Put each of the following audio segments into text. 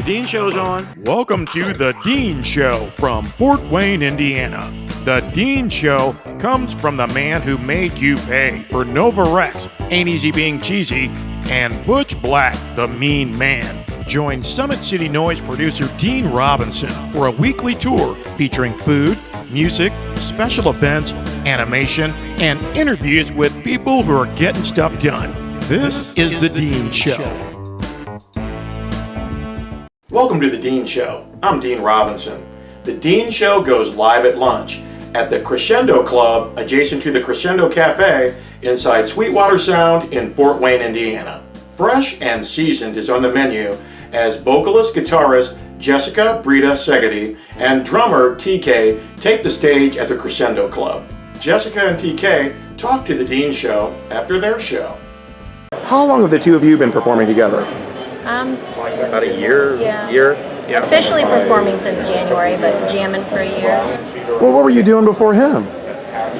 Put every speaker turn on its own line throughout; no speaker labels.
Dean Show's on. Welcome to The Dean Show from Fort Wayne, Indiana. The Dean Show comes from the man who made you pay for Nova Rex, Ain't Easy Being Cheesy, and Butch Black, the Mean Man. Join Summit City Noise producer Dean Robinson for a weekly tour featuring food, music, special events, animation, and interviews with people who are getting stuff done. This is The Dean Show. Welcome to The Dean Show. I'm Dean Robinson. The Dean Show goes live at lunch at the Crescendo Club adjacent to the Crescendo Cafe inside Sweetwater Sound in Fort Wayne, Indiana. Fresh and Seasoned is on the menu as vocalist-guitarist Jessica-Brita and drummer TK take the stage at the Crescendo Club. Jessica and TK talk to The Dean Show after their show. How long have the two of you been performing together?
About a year. Yeah.
Officially performing since January, but jamming for a year.
Well, what were you doing before him?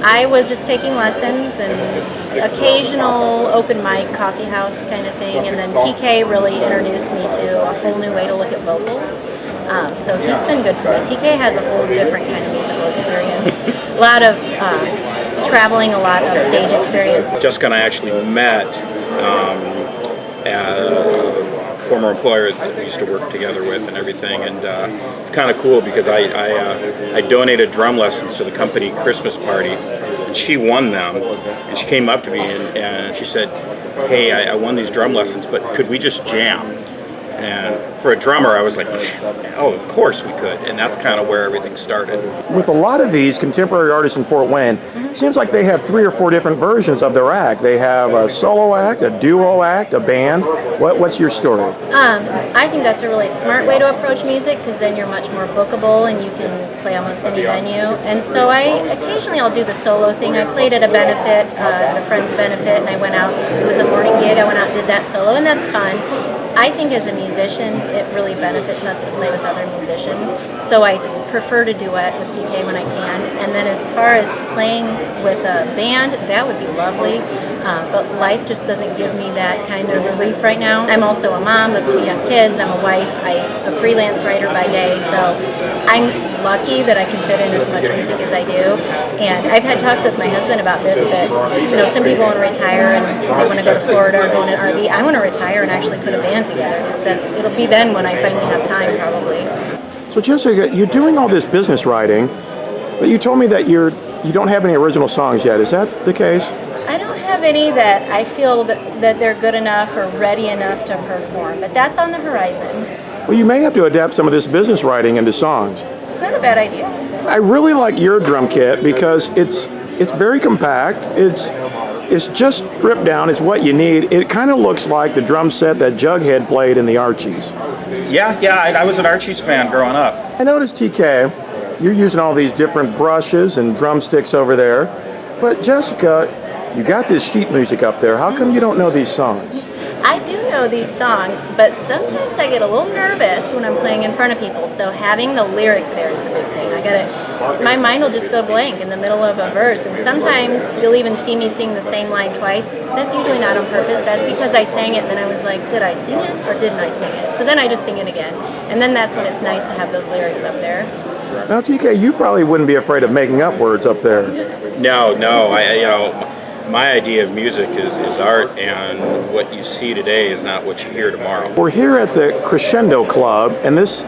I was just taking lessons and occasional open mic, coffee house kind of thing, and then TK really introduced me to a whole new way to look at vocals. So he's been good for me. TK has a whole different kind of musical experience. A lot of traveling, a lot of stage experience.
Jessica and I actually met at a former employer that we used to work together with and everything, and it's kind of cool because I donated drum lessons to the company Christmas party, and she won them, and she came up to me and she said, "Hey, I won these drum lessons, but could we just jam?" And for a drummer, I was like, "Oh, of course we could," and that's kind of where everything started.
With a lot of these contemporary artists in Fort Wayne, it seems like they have 3 or 4 different versions of their act. They have a solo act, a duo act, a band. What's your story?
I think that's a really smart way to approach music because then you're much more bookable and you can play almost any venue. And so occasionally I'll do the solo thing. I played at a benefit, at a friend's benefit, and I went out. It was a morning gig. I went out and did that solo, and that's fun. I think as a musician, it really benefits us to play with other musicians. So I prefer to duet with TK when I can. And then as far as playing with a band, that would be lovely. But life just doesn't give me that kind of relief right now. I'm also a mom of 2 young kids. I'm a wife. I'm a freelance writer by day. So I'm lucky that I can fit in as much music as I do. And I've had talks with my husband about this, that some people want to retire and they want to go to Florida or go on an RV. I want to retire and actually put a band together. It'll be then when I finally have time, probably.
So Jessica, you're doing all this business writing, but you told me that you don't have any original songs yet. Is that the case?
I don't have any that I feel that they're good enough or ready enough to perform, but that's on the horizon.
Well, you may have to adapt some of this business writing into songs.
It's not a bad idea.
I really like your drum kit because it's very compact. It's just stripped down. It's what you need. It kind of looks like the drum set that Jughead played in the Archies.
Yeah, I was an Archies fan growing up.
I noticed, TK, you're using all these different brushes and drumsticks over there. But Jessica, you got this sheet music up there. How come you don't know these songs?
I do know these songs, but sometimes I get a little nervous when I'm playing in front of people. So having the lyrics there is the big thing. My mind will just go blank in the middle of a verse, and sometimes you'll even see me sing the same line twice. That's usually not on purpose. That's because I sang it and then I was like, did I sing it or didn't I sing it? So then I just sing it again. And then that's when it's nice to have those lyrics up there.
Now, TK, you probably wouldn't be afraid of making up words up there.
No. My idea of music is art, and what you see today is not what you hear tomorrow.
We're here at the Crescendo Club, and this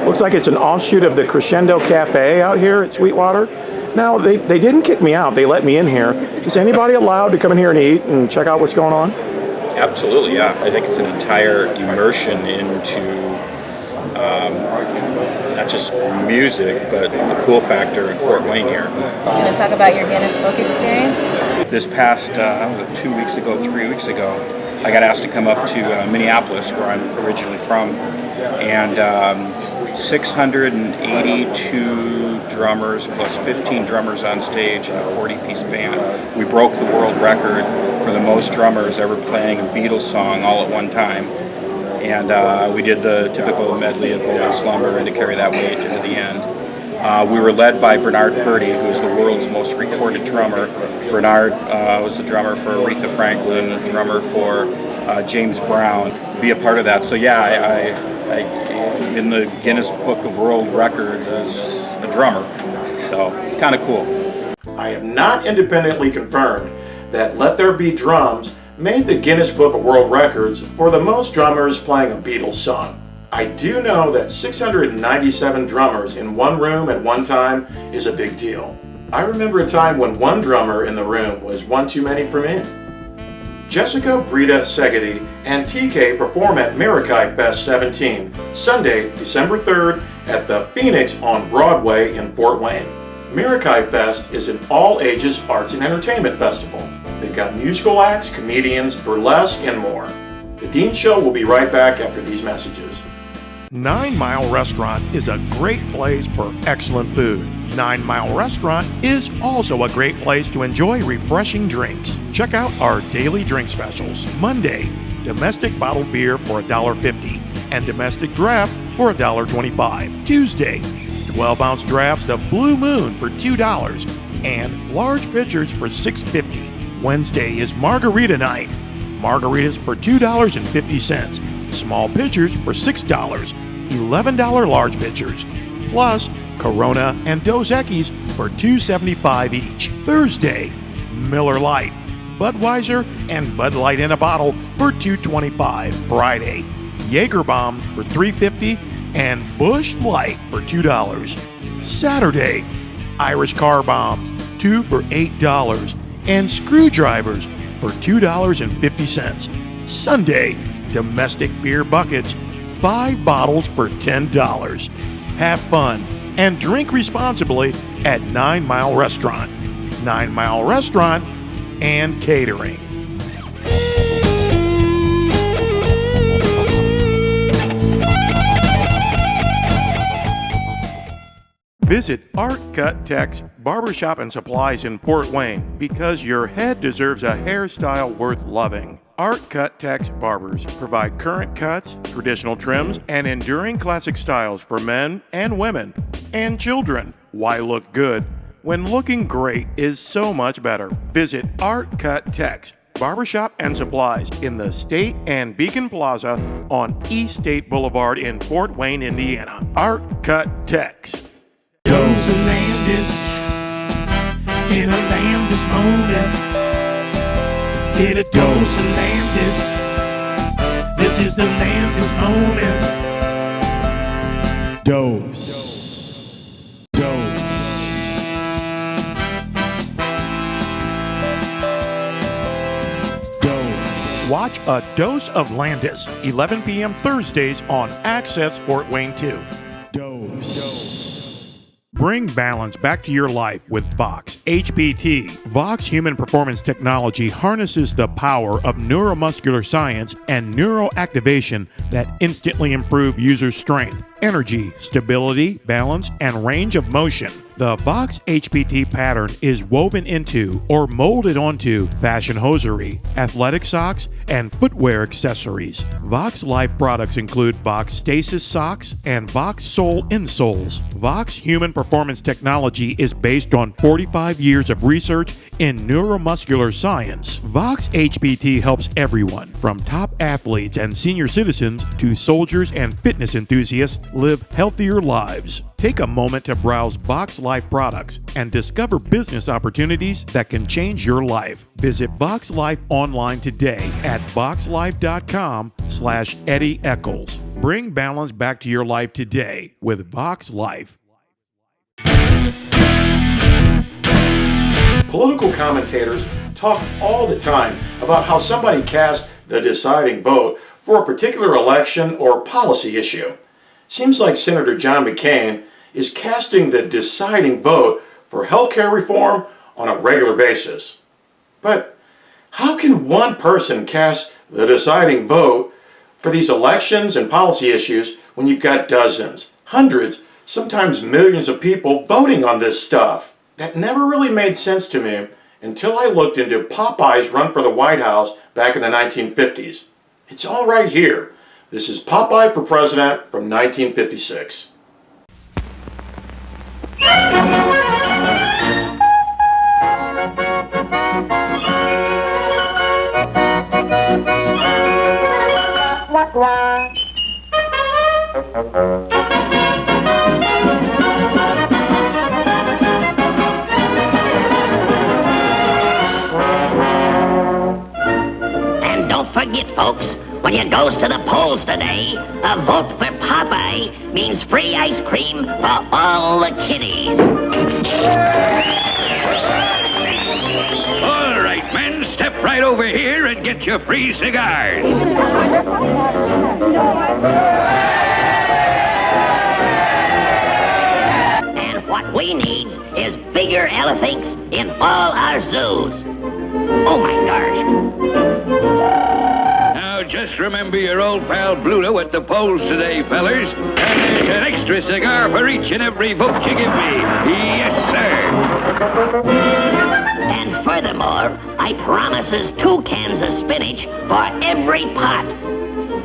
looks like it's an offshoot of the Crescendo Cafe out here at Sweetwater. Now, they didn't kick me out. They let me in here. Is anybody allowed to come in here and eat and check out what's going on?
Absolutely, yeah. I think it's an entire immersion into not just music, but the cool factor in Fort Wayne here.
You want to talk about your Guinness Book experience?
This past, 2 weeks ago, 3 weeks ago, I got asked to come up to Minneapolis, where I'm originally from, and 682 drummers plus 15 drummers on stage in a 40-piece band. We broke the world record for the most drummers ever playing a Beatles song all at one time. And we did the typical medley of Golden Slumber and To Carry That Weight to the end. We were led by Bernard Purdie, who's the world's most recorded drummer. Bernard was the drummer for Aretha Franklin, drummer for James Brown. Be a part of that. So yeah, I in the Guinness Book of World Records as a drummer. So it's kind of cool.
I have not independently confirmed that Let There Be Drums made the Guinness Book of World Records for the most drummers playing a Beatles song. I do know that 697 drummers in one room at one time is a big deal. I remember a time when one drummer in the room was one too many for me. Jessica-Brita, and TK perform at Karaoke Fest 17, Sunday, December 3rd at the Phoenix on Broadway in Fort Wayne. Karaoke Fest is an all-ages arts and entertainment festival. They've got musical acts, comedians, burlesque, and more. The Dean Show will be right back after these messages.
9 Mile Restaurant is a great place for excellent food. 9 Mile Restaurant is also a great place to enjoy refreshing drinks. Check out our daily drink specials. Monday, domestic bottled beer for $1.50 and domestic draft for $1.25. Tuesday, 12-ounce drafts of Blue Moon for $2 and large pitchers for $6.50. Wednesday is Margarita Night. Margaritas for $2.50. Small pitchers for $6, $11 large pitchers, plus Corona and Dos Equis for $2.75 each. Thursday, Miller Lite, Budweiser, and Bud Light in a bottle for $2.25. Friday, Jaeger Bombs for $3.50 and Busch Light for $2. Saturday, Irish Car Bombs, 2 for $8, and Screwdrivers for $2.50. Sunday, domestic beer buckets, 5 bottles for $10. Have fun and drink responsibly at 9 Mile Restaurant. 9 Mile Restaurant and Catering. Visit Art Cut Tech's Barbershop and Supplies in Fort Wayne because your head deserves a hairstyle worth loving. Art Cut Tech's barbers provide current cuts, traditional trims, and enduring classic styles for men and women and children. Why look good when looking great is so much better? Visit Art Cut Tech's Barbershop and Supplies in the State and Beacon Plaza on East State Boulevard in Fort Wayne, Indiana. Art Cut Tech's.
Goes a Landis in a Landis moment. Get a dose of Landis. This is the Landis moment. Dose. Dose. Dose.
Watch A Dose of Landis, 11 p.m. Thursdays on Access Fort Wayne 2.
Dose.
Bring balance back to your life with Vox HPT. Vox Human Performance Technology harnesses the power of neuromuscular science and neuroactivation that instantly improve user strength, energy, stability, balance, and range of motion. The Vox HPT pattern is woven into or molded onto fashion hosiery, athletic socks, and footwear accessories. Vox Life products include Vox Stasis socks and Vox Sole insoles. Vox Human Performance Technology is based on 45 years of research in neuromuscular science. Vox HPT helps everyone, from top athletes and senior citizens to soldiers and fitness enthusiasts, live healthier lives. Take a moment to browse Vox Life products and discover business opportunities that can change your life. Visit Vox Life online today at voxlife.com/Eddie Eccles. Bring balance back to your life today with Vox Life.
Political commentators talk all the time about how somebody cast the deciding vote for a particular election or policy issue. Seems like Senator John McCain is casting the deciding vote for healthcare reform on a regular basis. But how can one person cast the deciding vote for these elections and policy issues when you've got dozens, hundreds, sometimes millions of people voting on this stuff? That never really made sense to me until I looked into Popeye's run for the White House back in the 1950s. It's all right here. This is Popeye for President from 1956.
And don't forget, folks, when you goes to the polls today, a vote for Popeye means free ice cream for all the kiddies.
All right, men, step right over here and get your free cigars.
And what we need is bigger elephants in all our zoos. Oh my gosh.
Now, just remember your old pal Bluto at the polls today, fellers. And there's an extra cigar for each and every vote you give me. Yes, sir.
And furthermore, I promises 2 cans of spinach for every pot.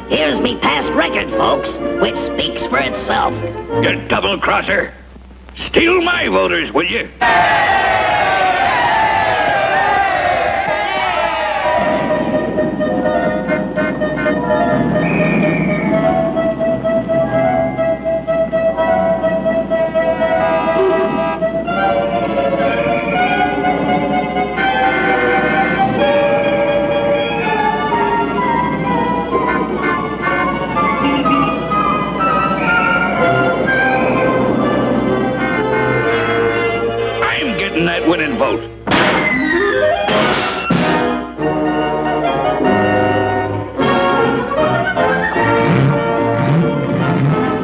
Here's me past record, folks, which speaks for itself.
You double-crosser. Steal my voters, will you? That winning vote.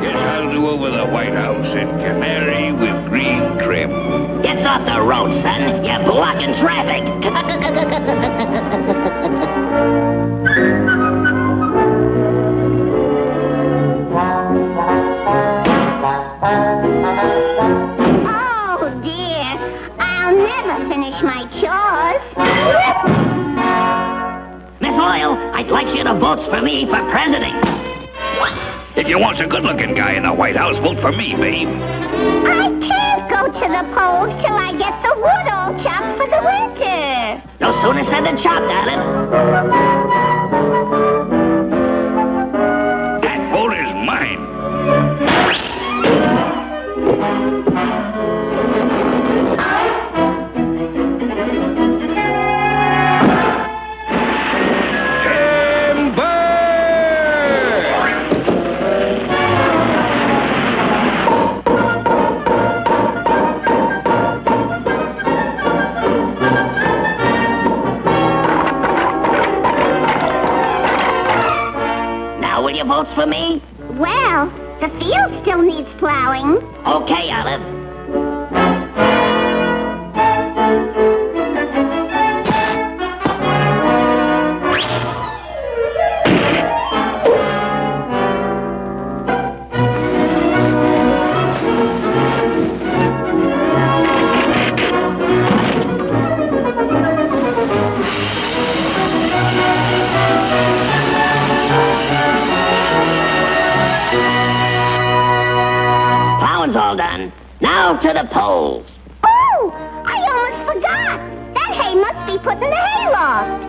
Guess I'll do over the White House in canary with green trim.
Get off the road, son. You're blocking traffic.
Finish my chores.
Miss Oil, I'd like you to vote for me for president.
If you want a good-looking guy in the White House, vote for me, babe.
I can't go to the polls till I get the wood all chopped for the winter.
No sooner said than chopped, darling.
That vote is mine.
Votes for me?
Well, the field still needs plowing.
Okay, Olive. All done. Now to the polls.
Oh, I almost forgot. That hay must be put in the hayloft.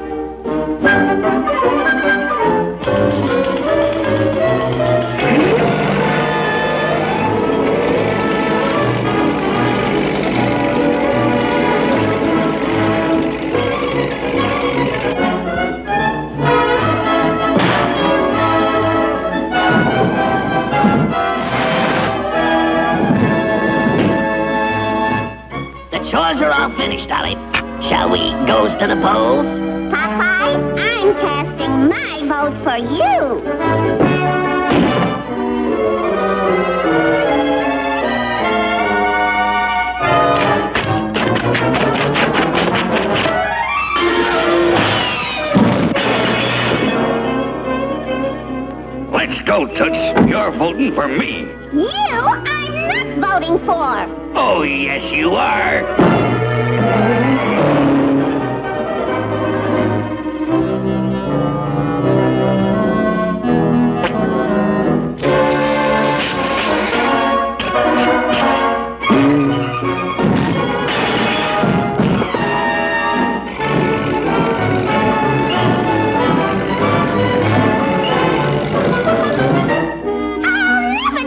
Chores are all finished, Olive. Shall we goes to the polls?
Popeye, I'm casting my vote for you.
Let's go, Toots. You're voting for me.
You, I'm not voting for.
Oh, yes, you are.
I'll never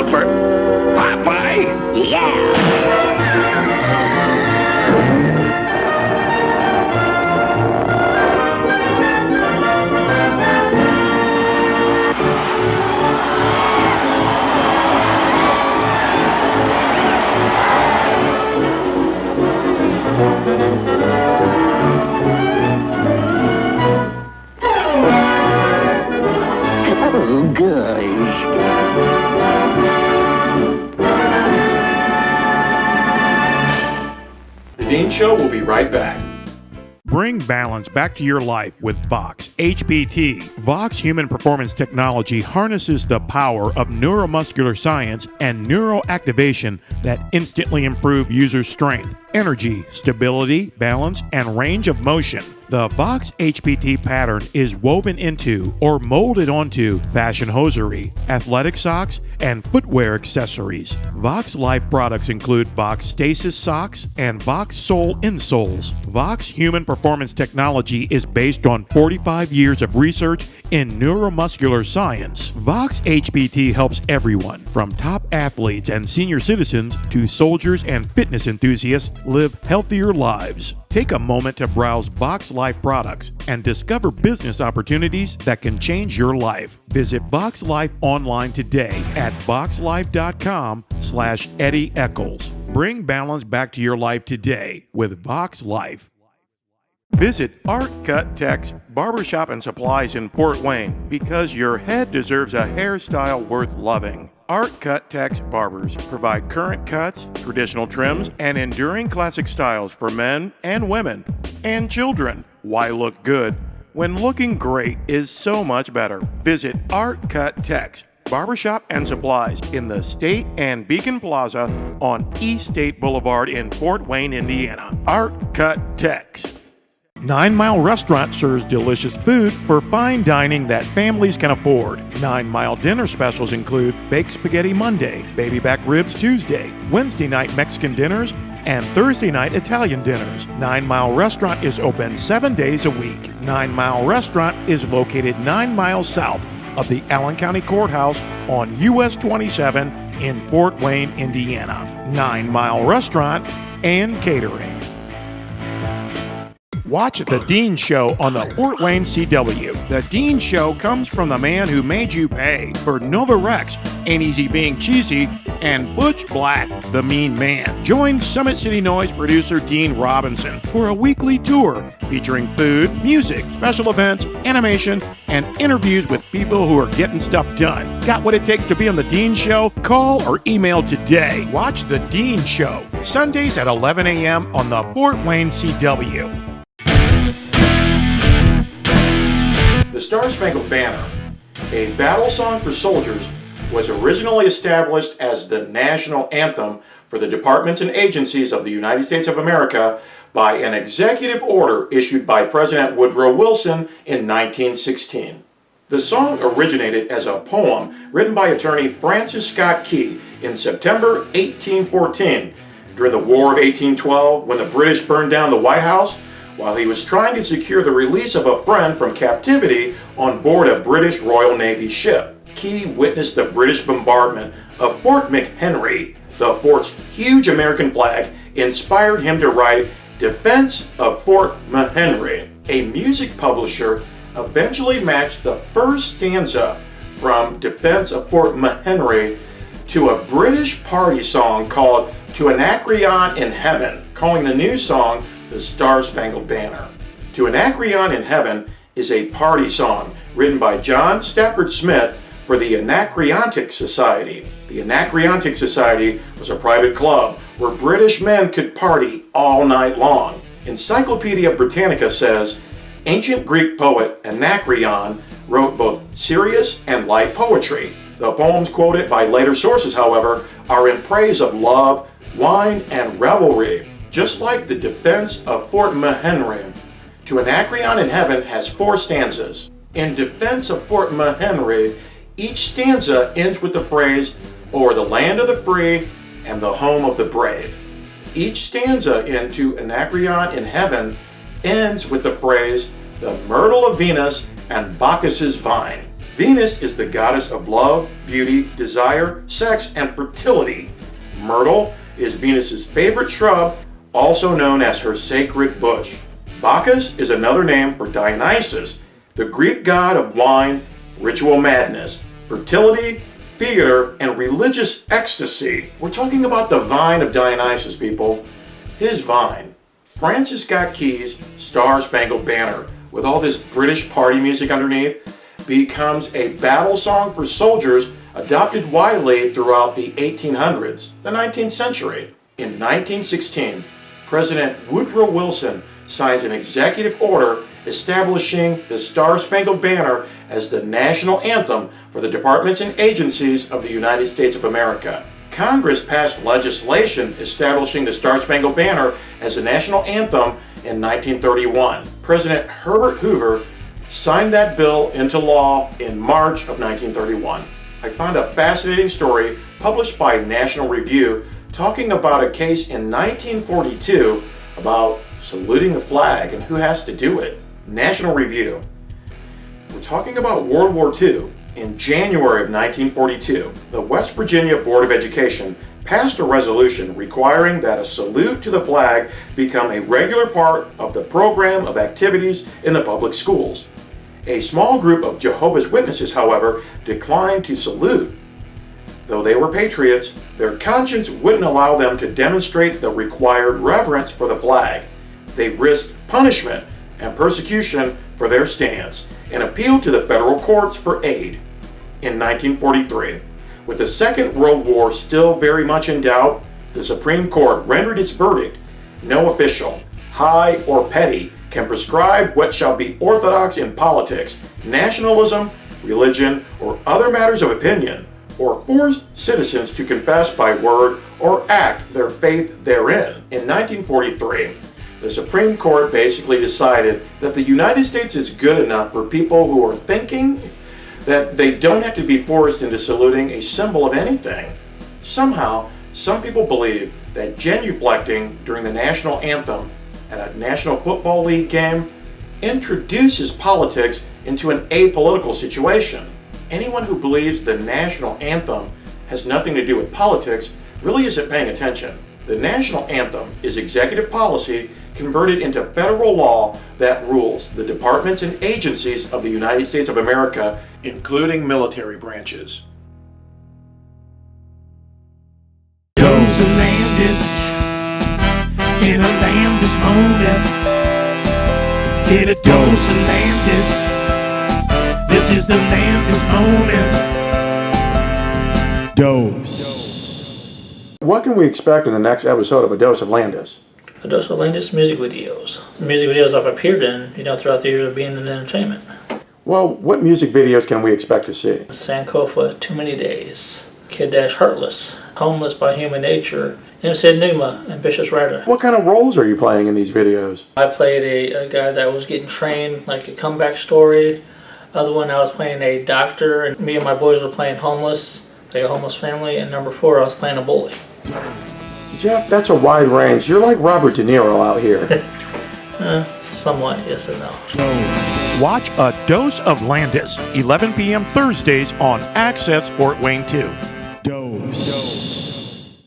vote for Popeye?
Yeah. Oh, gosh.
The Dean Show will be right back.
Bring balance back to your life with Vox HPT. Vox Human Performance Technology harnesses the power of neuromuscular science and neuroactivation that instantly improve user strength, energy, stability, balance, and range of motion. The Vox HPT pattern is woven into or molded onto fashion hosiery, athletic socks, and footwear accessories. Vox Life products include Vox Stasis socks and Vox Sole insoles. Vox Human Performance Technology is based on 45 years of research in neuromuscular science. Vox HPT helps everyone, from top athletes and senior citizens to soldiers and fitness enthusiasts, live healthier lives. Take a moment to browse Vox Life products and discover business opportunities that can change your life. Visit Vox Life online today at voxlife.com/Eddie Eccles. Bring balance back to your life today with Vox Life. Visit Art Cut Tech's Barbershop and Supplies in Fort Wayne because your head deserves a hairstyle worth loving. Art Cut Tech's barbers provide current cuts, traditional trims, and enduring classic styles for men and women and children. Why look good when looking great is so much better? Visit Art Cut Tech's Barbershop and Supplies in the State and Beacon Plaza on East State Boulevard in Fort Wayne, Indiana. Art Cut Tech's. 9 Mile Restaurant serves delicious food for fine dining that families can afford. 9 Mile dinner specials include baked spaghetti Monday, baby back ribs Tuesday, Wednesday night Mexican dinners, and Thursday night Italian dinners. 9 Mile Restaurant is open 7 days a week. 9 Mile Restaurant is located 9 miles south of the Allen County Courthouse on US 27 in Fort Wayne, Indiana. 9 Mile Restaurant and Catering. Watch The Dean Show on the Fort Wayne CW. The Dean Show comes from the man who made you pay for Nova Rex, Ain't Easy Being Cheesy, and Butch Black, the Mean Man. Join Summit City Noise producer Dean Robinson for a weekly tour featuring food, music, special events, animation, and interviews with people who are getting stuff done. Got what it takes to be on The Dean Show? Call or email today. Watch The Dean Show, Sundays at 11 a.m. on the Fort Wayne CW.
The Star-Spangled Banner, a battle song for soldiers, was originally established as the national anthem for the departments and agencies of the United States of America by an executive order issued by President Woodrow Wilson in 1916. The song originated as a poem written by attorney Francis Scott Key in September 1814 during the War of 1812 when the British burned down the White House while he was trying to secure the release of a friend from captivity on board a British Royal Navy ship. Key witnessed the British bombardment of Fort McHenry. The fort's huge American flag inspired him to write Defense of Fort McHenry. A music publisher eventually matched the first stanza from Defense of Fort McHenry to a British party song called To Anacreon in Heaven, calling the new song The Star-Spangled Banner. To Anacreon in Heaven is a party song written by John Stafford Smith for the Anacreontic Society. The Anacreontic Society was a private club where British men could party all night long. Encyclopedia Britannica says, ancient Greek poet Anacreon wrote both serious and light poetry. The poems quoted by later sources, however, are in praise of love, wine, and revelry. Just like the Defense of Fort McHenry, To Anacreon in Heaven has 4 stanzas. In Defense of Fort McHenry, each stanza ends with the phrase, o'er the land of the free and the home of the brave. Each stanza in To Anacreon in Heaven ends with the phrase, the myrtle of Venus and Bacchus's vine. Venus is the goddess of love, beauty, desire, sex, and fertility. Myrtle is Venus's favorite shrub, also known as her sacred bush. Bacchus is another name for Dionysus, the Greek god of wine, ritual madness, fertility, theater, and religious ecstasy. We're talking about the vine of Dionysus, people. His vine. Francis Scott Key's Star Spangled Banner, with all this British party music underneath, becomes a battle song for soldiers adopted widely throughout the 1800s, the 19th century. In 1916, President Woodrow Wilson signs an executive order establishing the Star Spangled Banner as the national anthem for the departments and agencies of the United States of America. Congress passed legislation establishing the Star Spangled Banner as the national anthem in 1931. President Herbert Hoover signed that bill into law in March of 1931. I found a fascinating story published by National Review talking about a case in 1942 about saluting the flag and who has to do it. National Review. We're talking about World War II. In January of 1942, the West Virginia Board of Education passed a resolution requiring that a salute to the flag become a regular part of the program of activities in the public schools. A small group of Jehovah's Witnesses, however, declined to salute. Though they were patriots, their conscience wouldn't allow them to demonstrate the required reverence for the flag. They risked punishment and persecution for their stance and appealed to the federal courts for aid. In 1943, with the Second World War still very much in doubt, the Supreme Court rendered its verdict: no official, high or petty, can prescribe what shall be orthodox in politics, nationalism, religion, or other matters of opinion, or force citizens to confess by word or act their faith therein. In 1943, the Supreme Court basically decided that the United States is good enough for people who are thinking that they don't have to be forced into saluting a symbol of anything. Somehow, some people believe that genuflecting during the national anthem at a National Football League game introduces politics into an apolitical situation. Anyone who believes the national anthem has nothing to do with politics really isn't paying attention. The national anthem is executive policy converted into federal law that rules the departments and agencies of the United States of America, including military branches.
Goes a Landis in a Landis moment. It a goes a Landis. This is the Landis moment. Dose.
What can we expect in the next episode of A Dose of Landis?
A Dose of Landis music videos. The music videos I've appeared in, throughout the years of being in entertainment.
Well, what music videos can we expect to see?
Sankofa, Too Many Days. Kid Dash Heartless. Homeless by Human Nature. MC Enigma, Ambitious Writer.
What kind of roles are you playing in these videos?
I played a guy that was getting trained, like a comeback story. Other one, I was playing a doctor, and me and my boys were playing homeless, like a homeless family. And number 4, I was playing a bully.
Jeff, that's a wide range. You're like Robert De Niro out here.
Somewhat, yes and no.
Watch A Dose of Landis, 11 p.m. Thursdays on Access Fort Wayne 2.
Dose.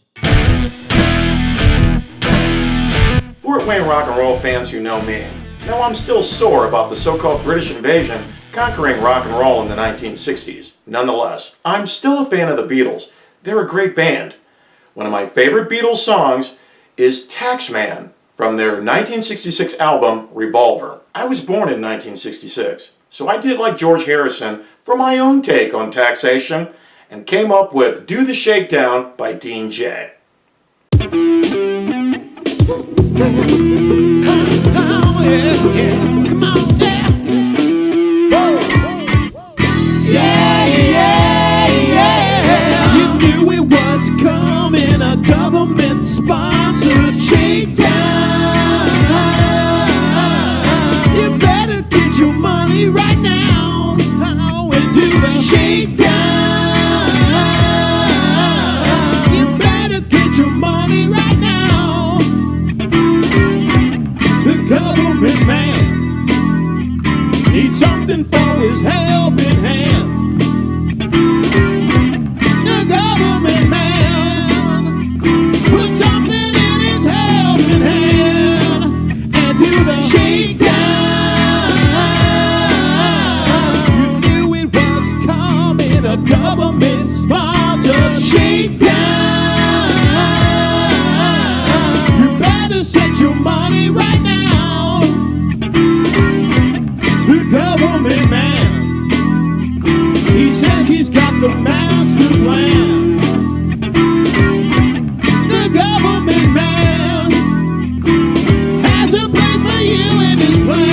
Fort Wayne rock and roll fans who know me know I'm still sore about the so-called British invasion conquering rock and roll in the 1960s. Nonetheless, I'm still a fan of the Beatles. They're a great band. One of my favorite Beatles songs is Taxman from their 1966 album Revolver. I was born in 1966, so I did like George Harrison for my own take on taxation and came up with Do the Shakedown by Dean J.
You knew it was coming, a government-sponsored shakedown. You better get your money right now and do the shakedown. You better get your money right now. The government man a government-sponsored shakedown. You better set your money right now. The government man, he says he's got the master plan. The government man has a place for you in his plan.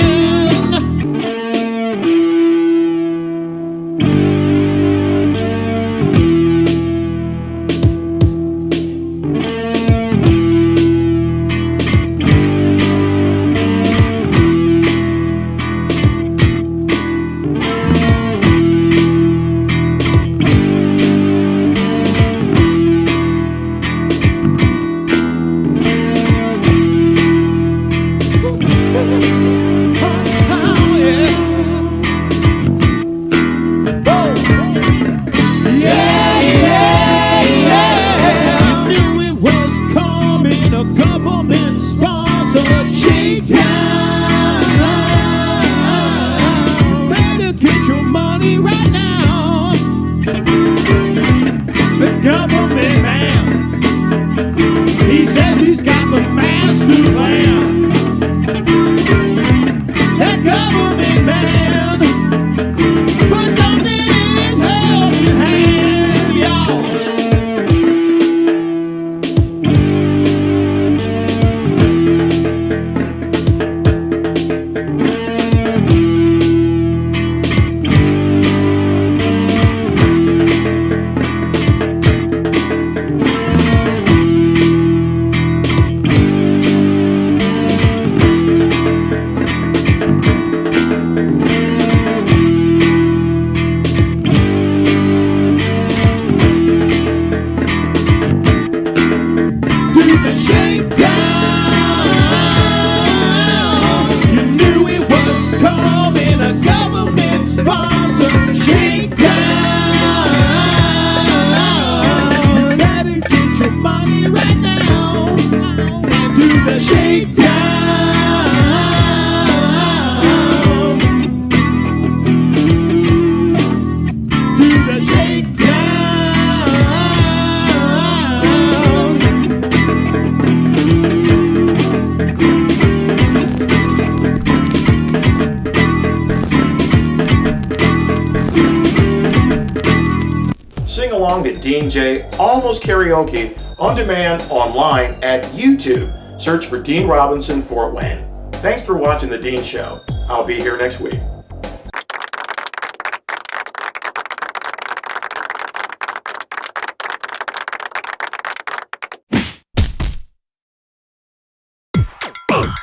Sing along to Dean J Almost Karaoke on demand online at YouTube. Search for Dean Robinson Fort Wayne. Thanks for watching The Dean Show. I'll be here next week.
Oh.